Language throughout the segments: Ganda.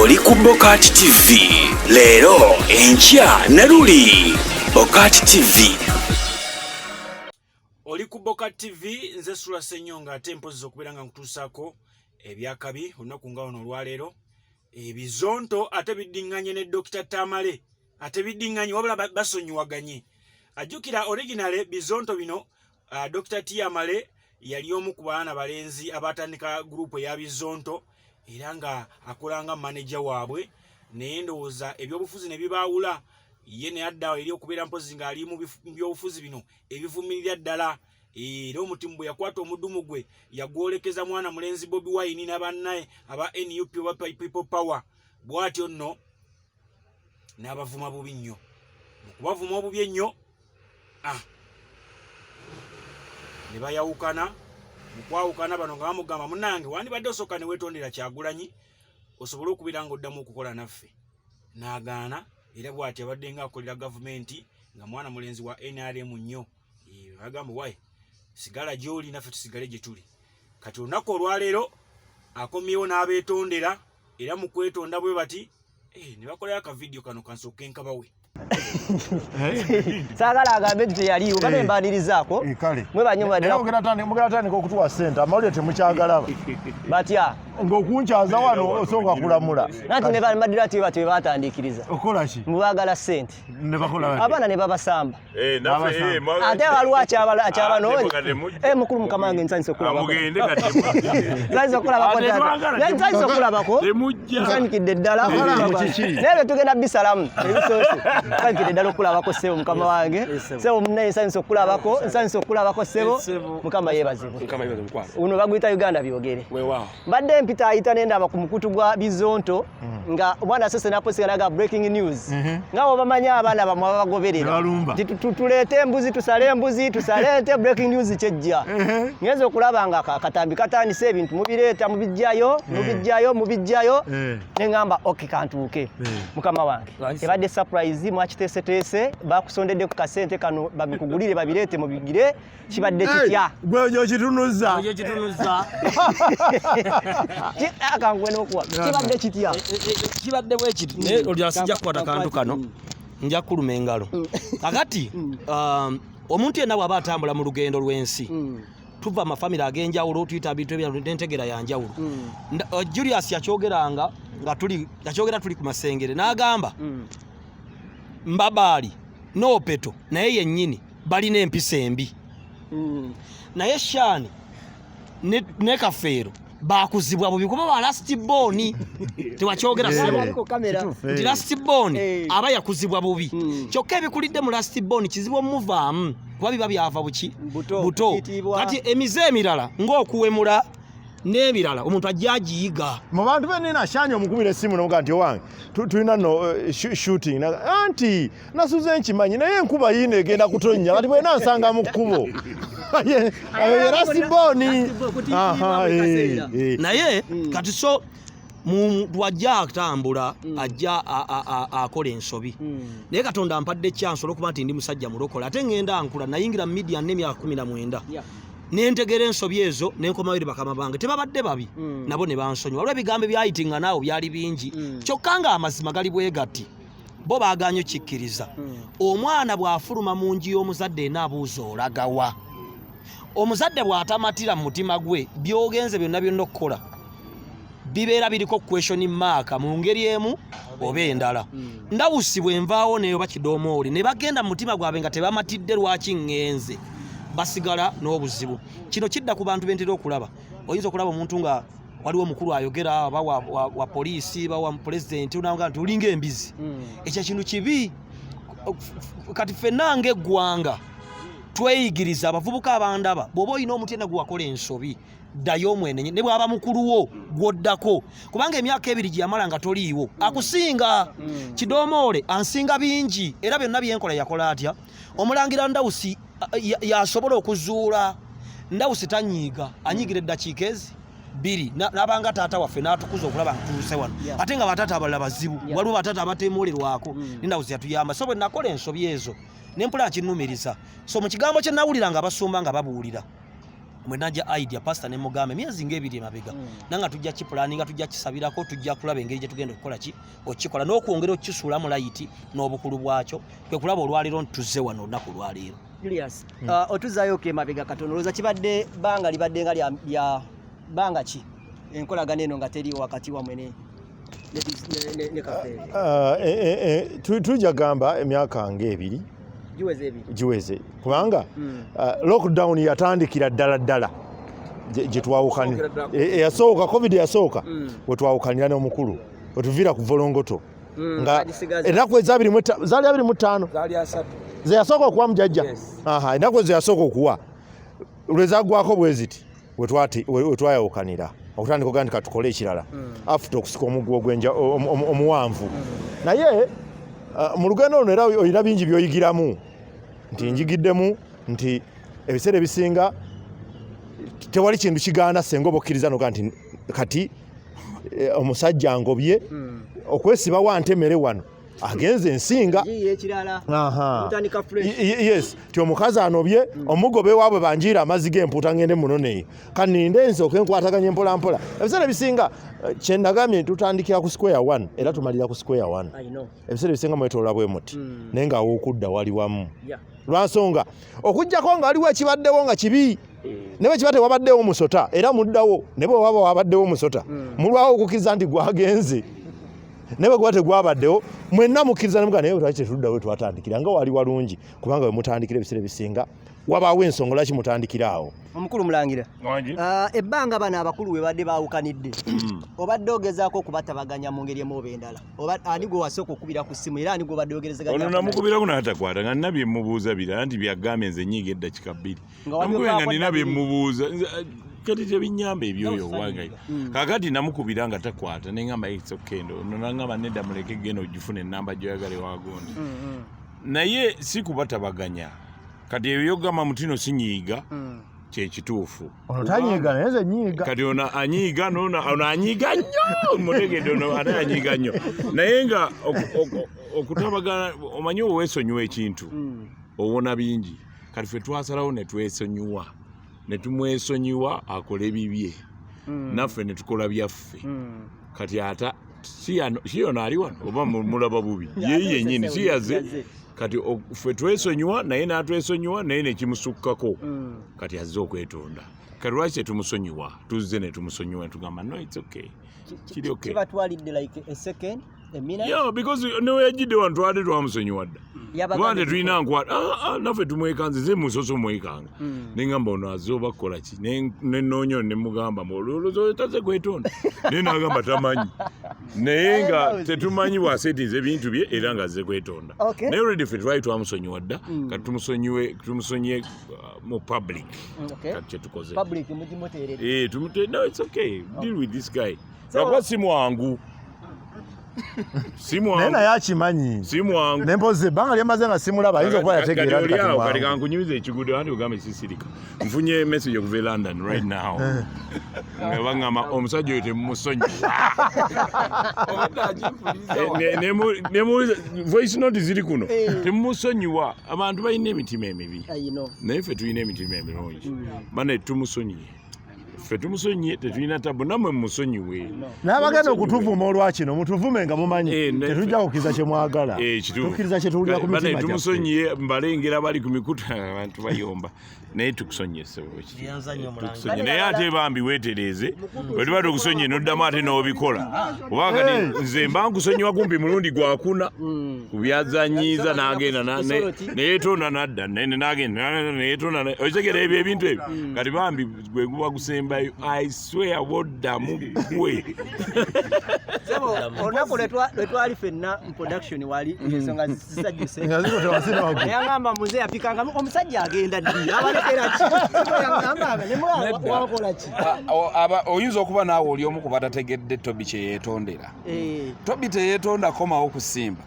Oli ku BOCAT TV. Leero enkya ne luli BOCAT TV. Oli ku BOCAT TV nze SULA SSENYONGA ate mpozi okubeera nga nkutuusaako ebyakabi olunaku nga luno olwaleero. Bizonto ate biddinganye ne Dr.Tee Amale ate biddinganye wabula basonyiwaganye. Ajjukira originale Bizonto bino Dr.Tee Amale yali omu ku baana balenzi abatandika group ya Bizonto era nga akolanga manager waabwe naye ndowooza ebyobufuzi ne bibaawula ye ne addawo eri okubeera mpozi nga ali mu byobufuzi bino ebivumirira ddala era omutima bwe yakwata omudumu gwe yagwolekeza mwana mulenzi Bobi wine n'abannaye aba NUP oba People Power bw'atyo nno n'abavuma bubi nnyo mu kubavuma obubi ennyo ne bayawukana mukwawukana bano nga bamugamba munange wandibadde osooka ne weetondera Kyagulanyi osobole okubeera nga oddamu okukola naffe n'agaana era bw'ati abadde nga akolera gavumenti nga mwana mulenzi wa NRM nnyo bagamba wayi sigala gy'oli naffe tusigale gye tuli kati olunaku olwaleero akomyewo n'abeetondera era mu kwetonda bwe bati ne bakolera akavidiyo kano kansooke nkabawe sagala agambe nti yaliwo kale mbanirizaako mwe banyuma ddala mugera tandika okutuwa ssente amawulire temukyagalaba batya ng'okunkyaza wano osooka kulamula nanti ne bamadira ati bwe batandikiriza okola ki mubagala ssente ne bakola abaana ne babasamba ate waliwo akyabanoonyi mukulu mukama wange nsanyisa okulabako nsanyikidde ddala naye tugenda bisalamu ebisoosi nsanyikidde ddala okulabako ssebo mukama wange ssebo munnaye nsanyisa okulabako ssebo mukama yeebazibwe uno baguyita Uganda byogere mbadde mpita ayita nendaba ku mukutu gwa Bizonto nga omwana asese naposeraga breaking news nga obamanya abaana bamwe abagoberera tuleete embuzi tusaleete breaking news kyejja ngeze okulaba nga katambi katandise ebintu mubireta mubijjayo nengamba okay kantuuke mukama wange ebadde surprise mwakiteeseteese bakusondedde ku kasente kano babikugulire babirete mubigire kibadde kitya gwejo kitunuza akangwe n'okuwa kibadde kitya kibadde bwe kiti naye olyasijja kukwata kantu kano nja kuluma engalo kakati omuntu yenna bw'aba atambula mu lugendo lw'ensi tuva amafamire ag'enjawulo tuyita bintu n'entegera ya njawulo Julius yakyogeranga nga yakyogera tuli ku masengere n'agamba Mbabaali n'Opeto naye yennyini balina empisa embi naye Shaani ne Kafeero bakuzibwa bubi kuba ba last born tewakyogera nti last born aba yakuzibwa bubi kyokka ebikulidde mu last born kizibu omuvaamu kuba biba byava buto kati emize emirala ng'okuwemula n'ebirala omuntu ajja agiyiga mu bantu benina Shaani omukubira essimu n'omuga nti owange tulina no shooting anti nasuze nkimanyi naye enkuba yiino egenda kutonnya kati bwena nsanga mu kkubo naye kati so muntu ajja atambula ajja akola ensobi naye Katonda ampadde kyansobola okuba nti ndi musajja mulokola ate ngenda nkula nayingira mu media n'emyaka 19 nentegera ensobi ezo nenkomawo eri bakama bange tebabadde babi nabo ne bansonyiwa olwo ebigambo byayitinga naawo byali bingi kyokka nga amazima gali bwegati bo baaganye kikkiriza omwana bw'afuluma mu nju y'omuzadde enaabuuza olagawa omuzadde bw'atamatira mu mutima gwe byogenze byonna byonna okukola bibeera biriko question mark mu ngeri emu oba endala ndawusi bwenvaawo neyo bakidoomooli ne bagenda mu mutima gwabwe nga tebamatidde lwaki ngenze basigala n'obuzibu kino kidda ku bantu bentera okulaba oyinza okulaba omuntu nga waliwo omukulu ayogera aba wa poliisi bawa pulezidenti unanga nti olinga embizi ekyo kintu kibi kati ffenna ng'eggwanga tweyigiriza abavubuka abandaba bw'oba olina omuntu yenna gwewakola ensobi ddayo omwenenye ne bw'aba mukuluwo gwoddako kubanga emyaka 2 gye yamala nga toliiwo akusinga kidoomoole ansinga bingi era byonna byenkola yakola atya omulangira Ndawusi yasobola okuzuula Ndawusi tanyiiga anyigira eddakiika ezi 2 n'abanga taata waffe n'atukuza okulaba ntuuse wano ate nga bataata abalala bazibu waliwo bataata abateemolerwako Ndawusi yatuyamba so bwe nakola ensobi ezo nempula kinumiriza so mu kigambo kye nawulira nga basumba nga babuulira mwenaja idea pastor ne mugambe myezi ng'ebiri emabega nanga tujja kipulaninga tujja kisabirako tujja kulaba engeri gye tugenda okukola ki okikola n'okwongera okukisuulamu layiti n'obukulu bwakyo kwe kulaba olwaleero ntuzze wano olunaku lwaleero. Julius, otuzaayo ke mabega katono olowooza kibadde banga libadde nga lya banga ki enkolagana eno nga teri wakati wa mwene ne Kafeeri? Tujja gamba emyaka ng'ebiri giweze kubanga lockdown yatandikira ddala gye twawukanira eyasooka covid yasooka we twawukanira n'omukulu we tuviira ku volongoto nga ennaku zaali 25 ze yasooka okuwa mujajja ennaku ze yasooka okuwa lwezagwako bwe ziti we twayawukanira okutandika ogaa nti katukole ekirala afuta okusika omuggo ogwenja omuwanvu naye mu lugendo luno era olina bingi by'oyigiramu nti njigiddemu nti ebiseera ebisinga tewali kintu kigaana senga oba okkiriza noga nti kati omusajja ngobye okwesiba wantemere wano agenze ensinga yes ti omukazi anobye omugobe waabwe banjiira amazzi g'empuuta ngende munone kaninde ensi okwenkwataganya empola mpola ebiseera ebisinga kyenagambye tutandikira ku square 1 era tumalira ku square 1 ebiseera ebisinga mwetoola bwe muti naye nga aw'okudda wali wamu lwansonga okujjako nga waliwo ekibaddewo nga kibi ne bwe kiba tewabaddewo musota era muddawo ne bwe waba wabaddewo musota mulwawo okukkiriza nti gwagenze ne bwe guba tegwabaddewo mwenna mukkiriza nemuga naye lwaki tetuddawo we twatandikira nga wali walungi kubanga we mutandikira ebiseera ebisinga wabaawo ensonga lwaki mutandikira awo. Omukulu Mulangira, ebbanga bano abakulu we badde baawukanidde obadde ogezaako okubatabaganya mu ngeri emu oba endala ani gwe wasooka okukubira ku ssimu era ani gwe obadde ogerezeganya ono namukubirako n'atakwata nga nina bye mubuuza bira nti byagambe nze nyiga eddakiika 2 namukubira nga nina bye mubuuza kati tebinyamba ebyoyo wangayo kakati namukubira nga takwata neŋŋamba ekisokendo ono naŋŋamba nedda muleke genda ogifuna ennamba gyoyagala ewagundi naye si kubatabaganya kati ebyogamba mutino sinyiiga kyekituufu ono tanyiiga naye nze nyiiga kati ono anyiiga ono anyiiga nnyo mutegedde ono ate anyiiga nnyo naye nga okutabagana omanyi oweesonyiwa ekintu owona bingi kati ffe twasalawo ne twesonyiwa ne tumwesonyiwa akole bibye naffe ne tukola byaffe kati ata si ono ali wano oba mulaba bubi ye yennyini si yaze kati ffe twesonyiwa naye n'atwesonyiwa naye nekimusukkako kati azze okwetonda kati lwaki tetumusonyiwa tuzze ne tumusonyiwa netugamba no it's okay kiri okay kibatwalidde like a second a minute yeah because newe yajjidde wano twade twamusonyiwa dda kubanga tetulina nkwata naffe tumwekanze ze musoso mwekanga neŋŋamba ono azze oba kukola ki nenoonya ne mugamba olowooza taze kwetonda naye n'agamba tamanyi naye nga tetumanyi bwasetinze ebintu bye era nga azze kwetonda naye olwedde ffe twali twamusonyiwa dda kati tumusonyiye mu public kati kyetukoze no it's okay deal with this guy lwakuba si mwangu naye naye akimanyi nempozi ebbanga lyamaze nga simulaba ayinza okuba yategeera kati kankunyumiza ekigudo andi ogambe sisirika nfunye message okuva e London right now nga baŋŋamba omusajja oyo temumusonyiwa voice note ziri kuno temumusonyiwa abantu balina emitima emibi naye ffe tulina emitima emirungi bane tumusonyiye ffe tumusonyiye tetulina tabu nammwe mumusonyiwe n'abagenda okutuvuma olwakino mutuvume nga mumanyi tetujja kukkiriza kye mwagala tukkiriza kye tuwulira ku mitima gyaffe tumusonyiye mbalengera bali ku mikuta abantu bayomba naye tukusonyiye naye ate bambi weetereeze bwe tuba tukusonyiye noddamu ate n'obikola oba kati nze mba nkusonyiwa kumpi mulundi gwakuna ku byazanyiiza n'agenda neyeetonda n'adda n'agenda neyeetonda okitegera ebyo ebintu ebyo kati bambi gwe guba gusembayo I swear woddamu gwe olunaku lwetwali ffenna mu production wali ensonga zisajjuse yangamba muze yapikanga omusajja agenda ddi oyinza okuba naawe oli omu kuba tategedde Tobi kye yeetondera Tobi teyeetonda komawo kusimba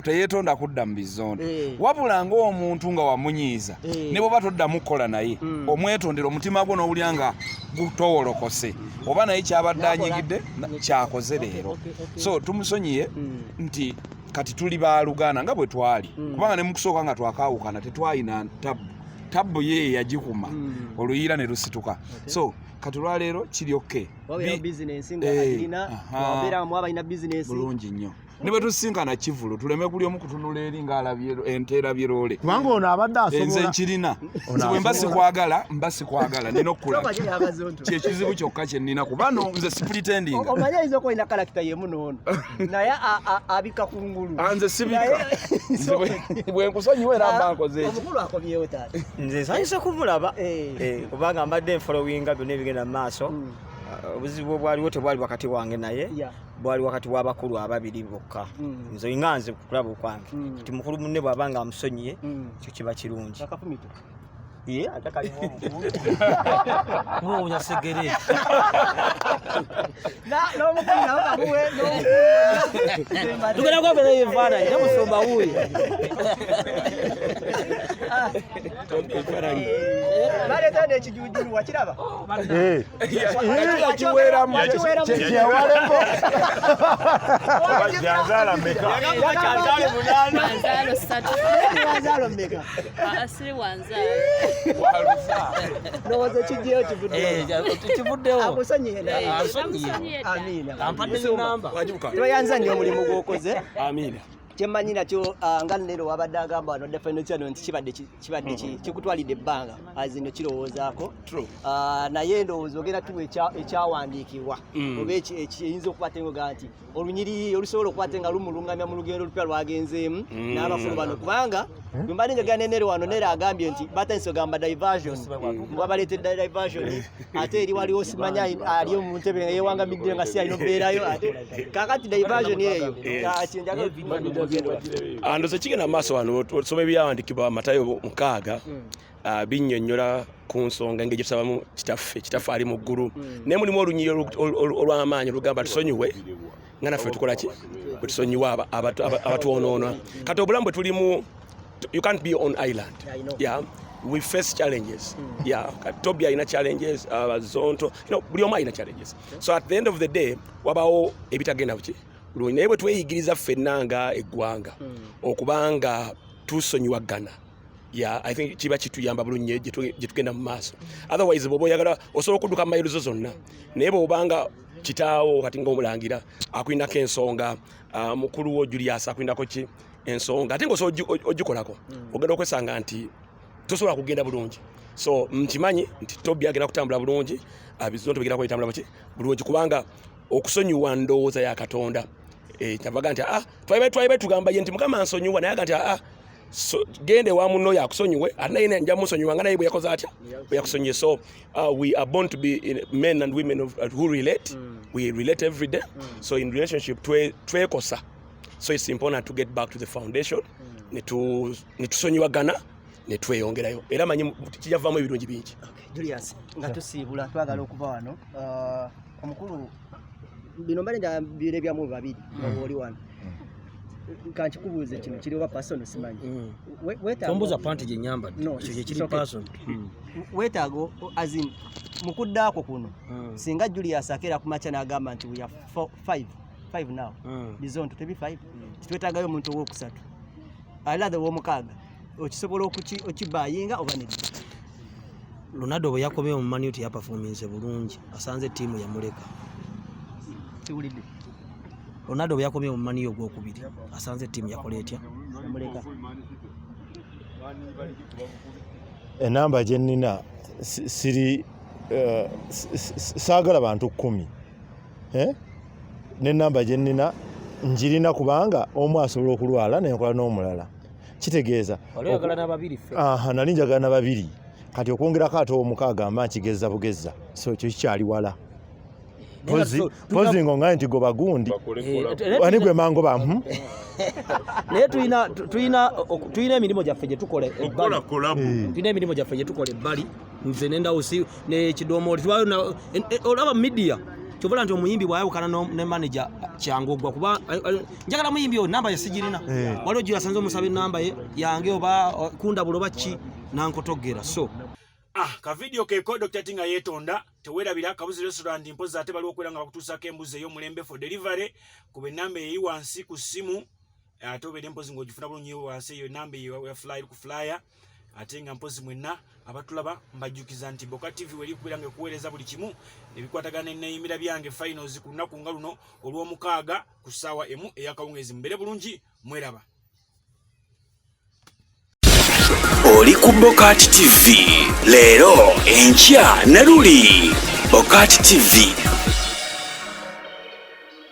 teyeetonda kudda mu Bizonto wabula ng'omuntu nga wamunyiiza ne bw'oba toddamu kukola naye omwetondera omutima gwo n'owulira nga gutowolokose oba naye kyabadde anyigidde kyakoze leero so tumusonyiye nti kati tuli baaluganda nga bwe twali kubanga ne mu kusooka nga twakaawukana tetwalina tabu tabbo ye yagikuma oluyira ne lusituka so kati olwaleero kiri okay bulungi nnyo ne bwe tusinkana Kivulo tuleme kuli omu kutunula eri ng'alabye enteera byerole kubanga ono abadde asobola nze nkirina nze mba sikwagala nina okkulaba kyekizibu kyokka kye nnina kubano nze sipretending omanyi ayinza okulina karakita yemu n'ono naye abika kungulu nze sibika bwe nkusonyiwa era mba nkoze eki omukulu akomyewo taata nze nsanyusa kumulaba kubanga mbadde nfolowinga byonna ebigenda mu maaso obuzibu obwaliwo tebwali wakati wange naye bwali wakati w'abakulu ababiri bokka nze nga nze kulaba okwange kati mukulu munne bw'aba nga amusonyiye ekyo kiba kirungi Segere. Tugenda kwabera yefaana era musomba wuyo. Bale tande ekijuujulu wakiraba? Kiweramu. Kiwalembo. Janzala meka. Janzala munana. Wanzalo 3. Wanzalo meka. Asiri wanzalo. Nowoze kijjeyo kivuddewo. Kivuddewo. Amusonyiye. Amusonyiye. Amina. Ampadde namba. Tweyanza nnyo omulimu gw'okoze. Amina. Kyemmanyi nakyo nga leero wabadde agamba wano definition nti kibadde kikutwalidde ebbanga azino kirowoozaako naye ndowooza ogenda tuwa ekyawandiikibwa oba ekiyinza okubatenga nti olunyiriri olusobola okuba nga lumulungamya mu lugendo olupya lwagenzeemu n'abafulu bano kubanga mbadde njagala Nere wano Nere agambye nti batandise ogamba diversion wabaleetedde diversion ate eri waliwo simanya ali mu ntebe yeewangamidde nga si alina obeerayo ate kakati diversion eyo ndoze kigenda maaso wano tusoma ebyawandiikibwa Matayo 6 binnyonnyola ku nsonga engeri gyetusabamu kitaffe ali mu ggulu naye mulimu olunyiriri olw'amaanyi olugamba tusonyiwe nga naffe tukola ki bwe tusonyiwe abatwonoona kati obulamu bwe tulimu you can't be on island we face challenges Tobi alina challenges Bizonto buli omu alina challenges so at the end of the day wabawo ebitagenda buki naye bwe tweyigiriza ffenna nga eggwanga okubanga tusonyiwagana I think kiba kituyamba bulungi gye tugenda mu maaso otherwise bw'oba oyagala osobola okudduka mu mayiro zonna naye bw'obanga kitaawo kati ng'omulangira akulinako ensonga mukulu wo Julius akulinako ki ensonga ate ng'osobola ogikolako ogenda okwesanga nti tosobola kugenda bulungi so nkimanyi nti Tobi agenda kutambula bulungi Bizonto bigenda kwetambula bulungi kubanga okusonyiwa ndowooza ya Katonda kyavaga nti twayibe tugamba ye nti Mukama ansonyiwa naye aga nti gende wa munno yakusonyiwe ate naye nja musonyiwa nga naye bwe yakoze atya bwe yakusonyiye so we are born to be men and women who relate we relate every day so in relationship twekosa so it's important to get back to the foundation netusonyiwagana netweyongerayo era manyi kijavaamu ebirungi bingi Julius nga tusiibula twagala okuva wano omukulu bino mbale birebyamu babiri oli wano kankikubuuze kino kiriwa personal simanyi tombuza panti gye nyamba ekyo kiri personal weetaago azin mukuddaako kuno singa Julius akeera kumakya n'agamba nti we are 5 now Bizonto tebi 5 twetaagayo omuntu ow'okusatu alathe w'omukaaga okisobola okibayinga oba nedda Ronaldo bwe yakomye mu Man United yaperforminze bulungi asanze ttiimu yamuleka kiwulidde Ronaldo bwe yakomye mu Man United ogwokubiri asanze ttiimu yakola etya yamuleka enamba gye nnina siri saagala bantu 10 n'enamba gye nnina njirina kubanga omu asobola okulwala nenkola n'omulala kitegeeza nali njagala na babiri kati okwongerako ate omukaaga amba nkigeza bugeza so ekyo kikyali wala pozi ngonga nti goba gundi ani gwe mango bamu naye tulina emirimu gyaffe gye tukola ebbali tulina emirimu gyaffe gye tukola ebbali nze nendawusi nekidomooli olaba media kyobola nti omuyimbi bwayawukana ne manager kyangu ogwa kuba njagala muyimbi oyo namba yasigirina waliwo gye yasanze omusaba enamba yange oba kundabula oba ki nankotogera so ka video keko Dr.Tee nga yetonda tewerabira Kabuzi restaurant mpozi ate bali okwera nga bakutuusako embuzi ey'omulembe for delivery kuba enamba eyi wansi ku simu ate obere mpozi ng'ogifuna bulungi wansi eyo enamba eyo ya flyer ku flyer ate nga mpozi mwenna abatulaba mbajjukiza nti BOCAT TV weli kubeera nga kuweereza buli kimu ebikwatagana n'eyimira byange finals ku lunaku nga luno olw'omukaaga ku ssaawa emu ey'akawungeezi. Mbeere bulungi, mweraba. Oli ku BOCAT TV leero enkya ne luli BOCAT TV